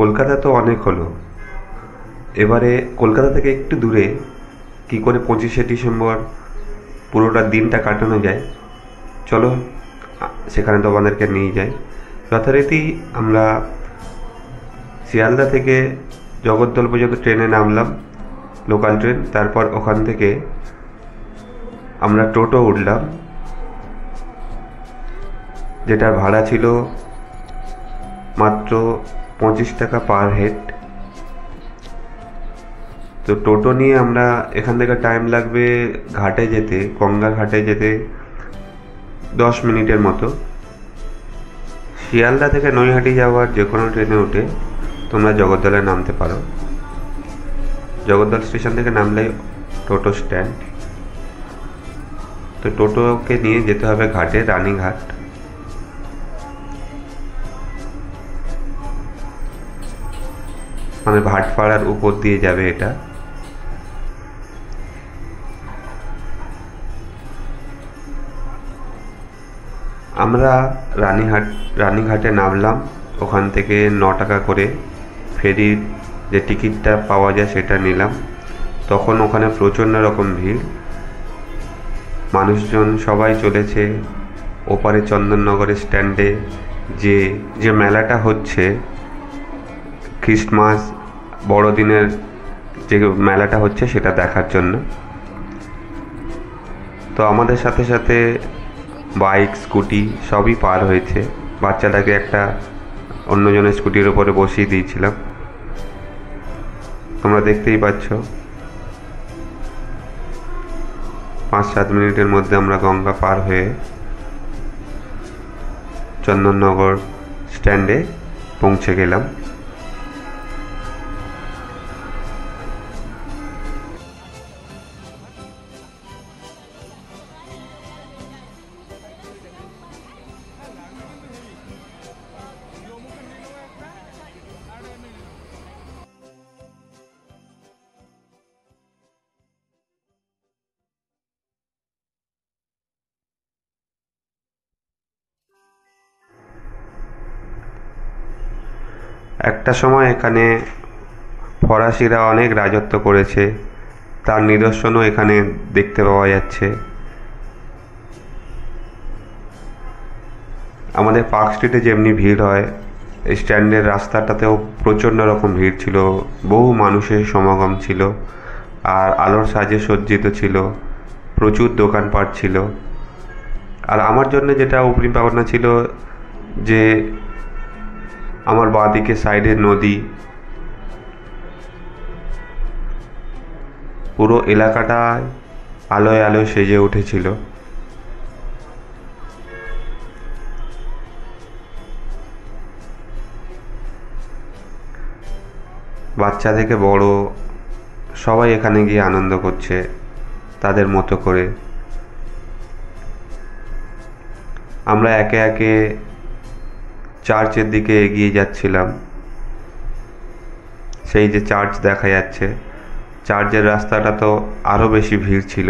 কলকাতা তো অনেক হলো, এবারে কলকাতা থেকে একটু দূরে কি করে 25শে ডিসেম্বর পুরোটা দিনটা কাটানো যায় চলো সেখানে তোমাদেরকে নিয়ে যাই। যথারীতি আমরা শিয়ালদা থেকে জগদ্দল পর্যন্ত ট্রেনে নামলাম, লোকাল ট্রেন। তারপর ওখান থেকে আমরা টোটো উঠলাম, যেটার ভাড়া ছিল মাত্র 25 টাকা পার হেড। তো টোটো নিয়ে আমরা এখান থেকে টাইম লাগবে ঘাটে যেতে, গঙ্গা ঘাটে যেতে 10 মিনিটের মতো। শিয়ালদা থেকে নৈহাটি যাওয়ার যে কোনো ট্রেনে উঠে তোমরা জগদ্দলে নামতে পারো। জগদ্দল স্টেশন থেকে নামলেই টোটো স্ট্যান্ড। তো টোটোকে নিয়ে যেতে হবে ঘাটে, রানীঘাট। মানে ভাটপাড়ার উপর দিয়ে যাবে এটা। আমরা রানীঘাটে নামলাম। ওখান থেকে 9 টাকা করে ফেরির যে টিকিটটা পাওয়া যায় সেটা নিলাম। তখন ওখানে প্রচণ্ড রকম ভিড়, মানুষজন সবাই চলেছে ওপারে চন্দননগরের স্ট্যান্ডে। যে মেলাটা হচ্ছে খ্রিস্টমাস বড়দিনের যে মেলাটা হচ্ছে সেটা দেখার জন্য। তো আমাদের সাথে সাথে বাইক, স্কুটি সবই পার হয়েছে। বাচ্চাটাকে একটা অন্যজনের স্কুটির ওপরে বসিয়ে দিয়েছিলাম, তোমরা দেখতেই পাচ্ছ। 5-7 মিনিটের মধ্যে আমরা গঙ্গা পার হয়ে চন্দননগর স্ট্যান্ডে পৌঁছে গেলাম। একটা সময় এখানে ফরাসিরা অনেক রাজত্ব করেছে, তার নিদর্শনও এখানে দেখতে পাওয়া যাচ্ছে। আমাদের পার্ক স্ট্রিটে যেমনি ভিড় হয়, স্ট্যান্ডের রাস্তাটাতেও প্রচণ্ড রকম ভিড় ছিল, বহু মানুষের সমাগম ছিল, আর আলোর সাজে সজ্জিত ছিল, প্রচুর দোকানপাট ছিল। আর আমার জন্য যেটা উপরি পাওনা ছিল যে আমার বাঁদিকে সাইডে নদী, পুরো এলাকাটায় আলোয় আলোয় সেজে উঠেছিল। বাচ্চা থেকে বড় সবাই এখানে গিয়ে আনন্দ করছে তাদের মতো করে। আমরা একে একে চার্চের দিকে এগিয়ে যাচ্ছিলাম। সেই যে চার্চ দেখা যাচ্ছে, চার্চের রাস্তাটা তো আরও বেশি ভিড় ছিল।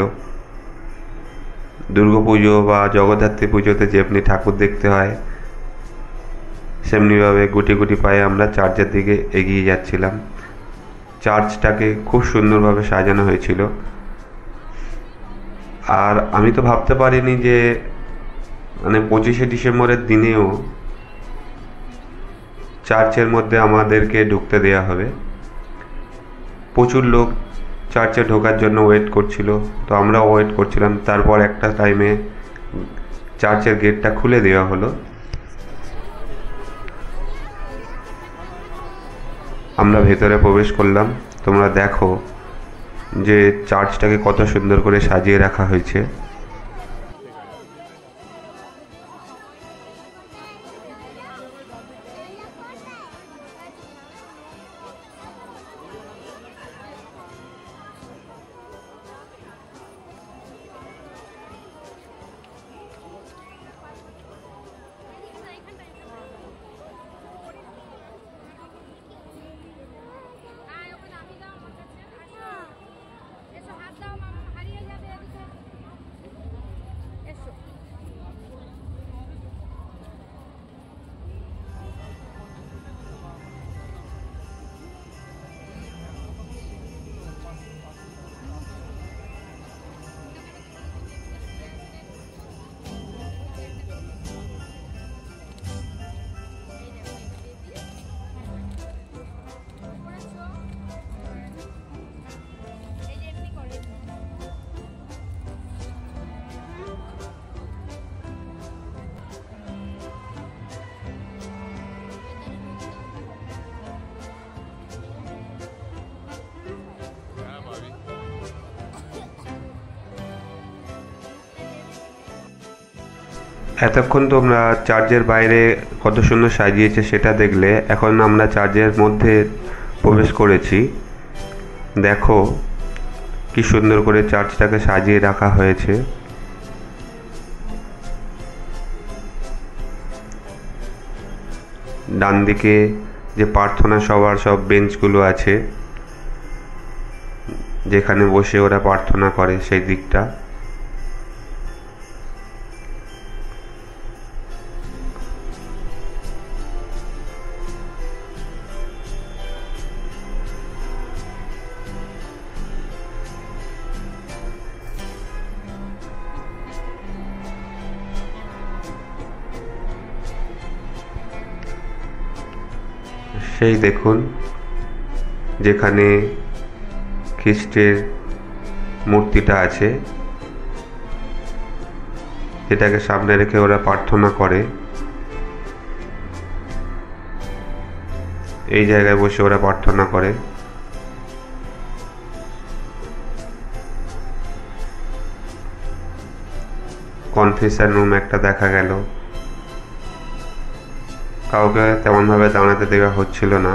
দুর্গাপুজো বা জগদ্ধাত্রী পুজোতে যেমনি ঠাকুর দেখতে হয়, সেমনিভাবে গুটি গুটি পায়ে আমরা চার্চের দিকে এগিয়ে যাচ্ছিলাম। চার্চটাকে খুব সুন্দরভাবে সাজানো হয়েছিল। আর আমি তো ভাবতে পারিনি যে মানে 25শে ডিসেম্বরের দিনেও চার্চের মধ্যে আমাদেরকে ঢুকতে দেয়া হবে। প্রচুর লোক চার্চে ঢোকার জন্য ওয়েট করছিল, তো আমরাও ওয়েট করছিলাম। তারপর একটা টাইমে চার্চের গেটটা খুলে দেওয়া হলো। আমরা ভেতরে প্রবেশ করলাম। তোমরা দেখো যে চার্চটাকে কত সুন্দর করে সাজিয়ে রাখা হয়েছে। এতক্ষণ তোমরা চার্চের বাইরে কত সুন্দর সাজিয়েছে সেটা দেখলে। এখন আমরা চার্চের মধ্যে প্রবেশ করেছি। দেখো কি সুন্দর করে চার্চটাকে সাজিয়ে রাখা হয়েছে। ডান দিকে যে প্রার্থনা সভার সব বেঞ্চগুলো আছে, যেখানে বসে ওরা প্রার্থনা করে, সেই দিকটা। সেই দেখুন যেখানে খ্রিস্টের মূর্তিটা আছে, যেটাকে সামনে রেখে ওরা প্রার্থনা করে। এই জায়গায় বসে ওরা প্রার্থনা করে। কনফেশন রুম একটা দেখা গেল। কাউকে তেমনভাবে দাঁড়াতে দেওয়া হচ্ছিল না।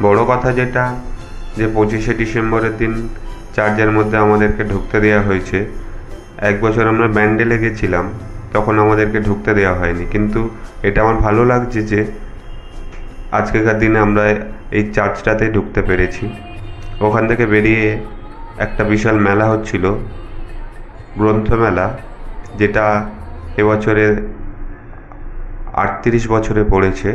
বড় কথা যেটা, যে 25শে ডিসেম্বরের দিন চার্চের মধ্যে আমাদেরকে ঢুকতে দেওয়া হয়েছে। এক বছর আমরা ব্যান্ডেলে গেছিলাম, তখন আমাদেরকে ঢুকতে দেওয়া হয়নি। কিন্তু এটা আমার ভালো লাগছে যে আজকেকার দিনে আমরা এই চার্চটাতে ঢুকতে পেরেছি। ওখান থেকে বেরিয়ে একটা বিশাল মেলা হচ্ছিল, গ্রন্থমেলা, যেটা এবছরে 38 বছরে পড়েছে।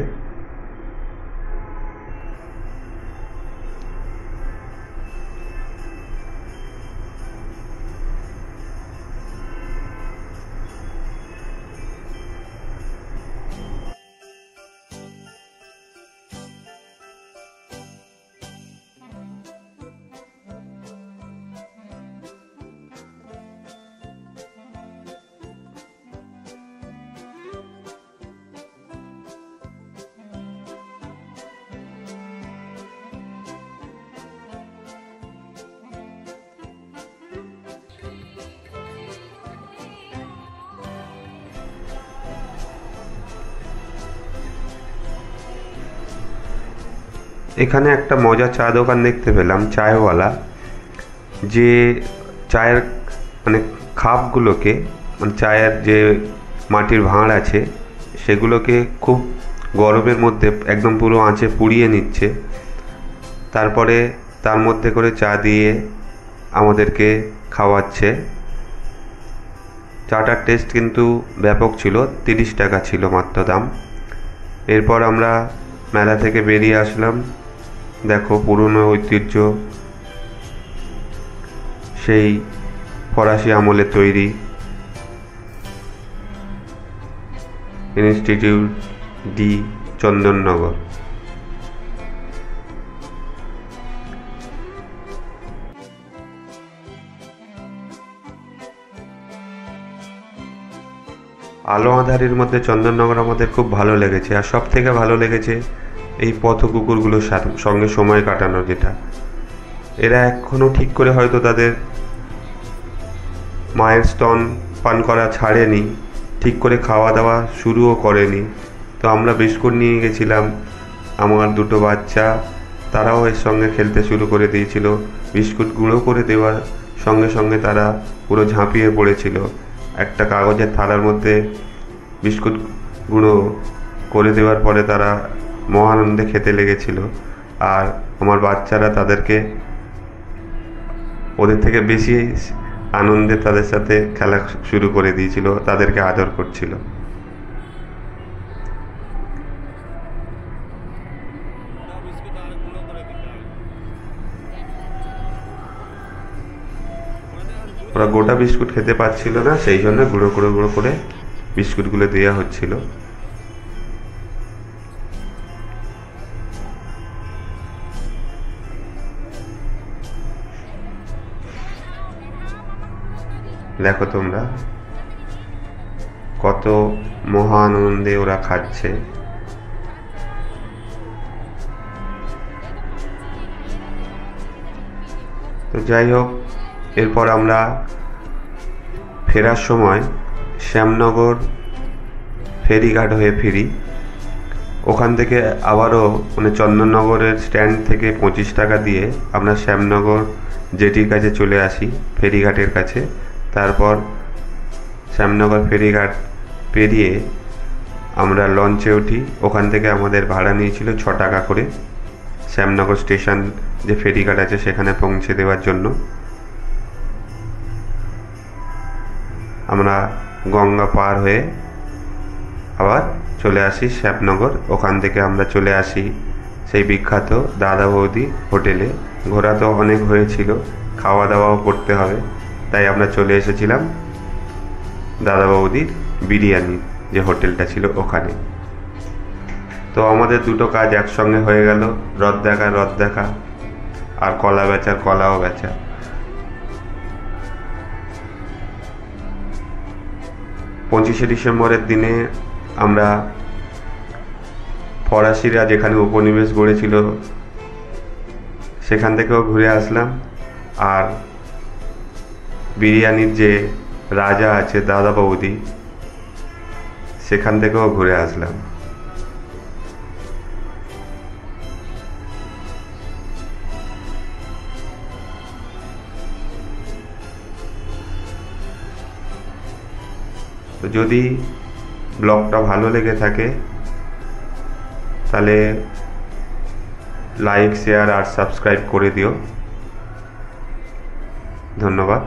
এখানে একটা মজার চা দোকান দেখতে পেলাম, চায়ওয়ালা, যে চায়ের মানে খাপগুলোকে, মানে চায়ের যে মাটির ভাঁড় আছে সেগুলোকে খুব গরমের মধ্যে একদম পুরো আঁচে পুড়িয়ে নিচ্ছে। তারপরে তার মধ্যে করে চা দিয়ে আমাদেরকে খাওয়াচ্ছে। চাটার টেস্ট কিন্তু ব্যাপক ছিল। 30 টাকা ছিল মাত্র দাম। এরপর আমরা মেলা থেকে বেরিয়ে আসলাম। দেখো পুরনো ঐতিহ্য, সেই ফরাসি আমলে তৈরি ইনস্টিটিউট ডি চন্দননগর। আলো আঁধারির মধ্যে চন্দননগর আমাদের খুব ভালো লেগেছে। আর সব থেকে ভালো লেগেছে এই পথ কুকুরগুলোর সঙ্গে সময় কাটানো, যেটা এরা এখনও ঠিক করে হয়তো তাদের মায়ের স্তন পান করা ছাড়েনি, ঠিক করে খাওয়া দাওয়া শুরুও করেনি। তো আমরা বিস্কুট নিয়ে গেছিলাম, আমার দুটো বাচ্চা, তারাও এর সঙ্গে খেলতে শুরু করে দিয়েছিল। বিস্কুট গুঁড়ো করে দেওয়ার সঙ্গে সঙ্গে তারা পুরো ঝাঁপিয়ে পড়েছিল। একটা কাগজের থালার মধ্যে বিস্কুট গুঁড়ো করে দেওয়ার পরে তারা মহানন্দে খেতে লেগেছিল। আর আমার বাচ্চারা তাদেরকে ওদের থেকে বেশি আনন্দে তাদের সাথে খেলা শুরু করে দিয়েছিল, তাদেরকে আদর করছিল। ওরা গোটা বিস্কুট খেতে পারছিল না, সেই জন্য গুঁড়ো গুঁড়ো গুঁড়ো করে বিস্কুটগুলো দেওয়া হচ্ছিল। দেখো তোমরা কত মহা আনন্দে ওরা খাচ্ছে। তো যাই হোক, এরপর আমরা ফেরার সময় শ্যামনগর ফেরিঘাট হয়ে ফিরি। ওখান থেকে আবারও মানে চন্দননগরের স্ট্যান্ড থেকে 25 টাকা দিয়ে আমরা শ্যামনগর জেটির কাছে চলে আসি, ফেরিঘাটের কাছে। তারপর শ্যামনগর ফেরিঘাট পেরিয়ে আমরা লঞ্চে উঠি। ওখান থেকে আমাদের ভাড়া নিয়েছিল 6 টাকা করে, শ্যামনগর স্টেশন যে ফেরিঘাট আছে সেখানে পৌঁছে দেওয়ার জন্য। আমরা গঙ্গা পার হয়ে আবার চলে আসি শ্যামনগর। ওখান থেকে আমরা চলে আসি সেই বিখ্যাত দাদা বৌদি হোটেলে। ঘোরা তো অনেক হয়েছিল, খাওয়া দাওয়াও করতে হবে, তাই আমরা চলে এসেছিলাম দাদা বৌদির বিরিয়ানি যে হোটেলটা ছিল ওখানে। তো আমাদের দুটো কাজ একসঙ্গে হয়ে গেল, রথ দেখা আর কলা বেচার কলাও বেচা। 25শে ডিসেম্বরের দিনে আমরা ফরাসিরা যেখানে উপনিবেশ গড়েছিল সেখান থেকেও ঘুরে আসলাম, আর বিরিয়ানির যে রাজা আছে দাদা বৌদি সেখান থেকেও ঘুরে আসলাম। তো যদি ব্লগটা ভালো লেগে থাকে তাহলে লাইক, শেয়ার আর সাবস্ক্রাইব করে দিও। ধন্যবাদ।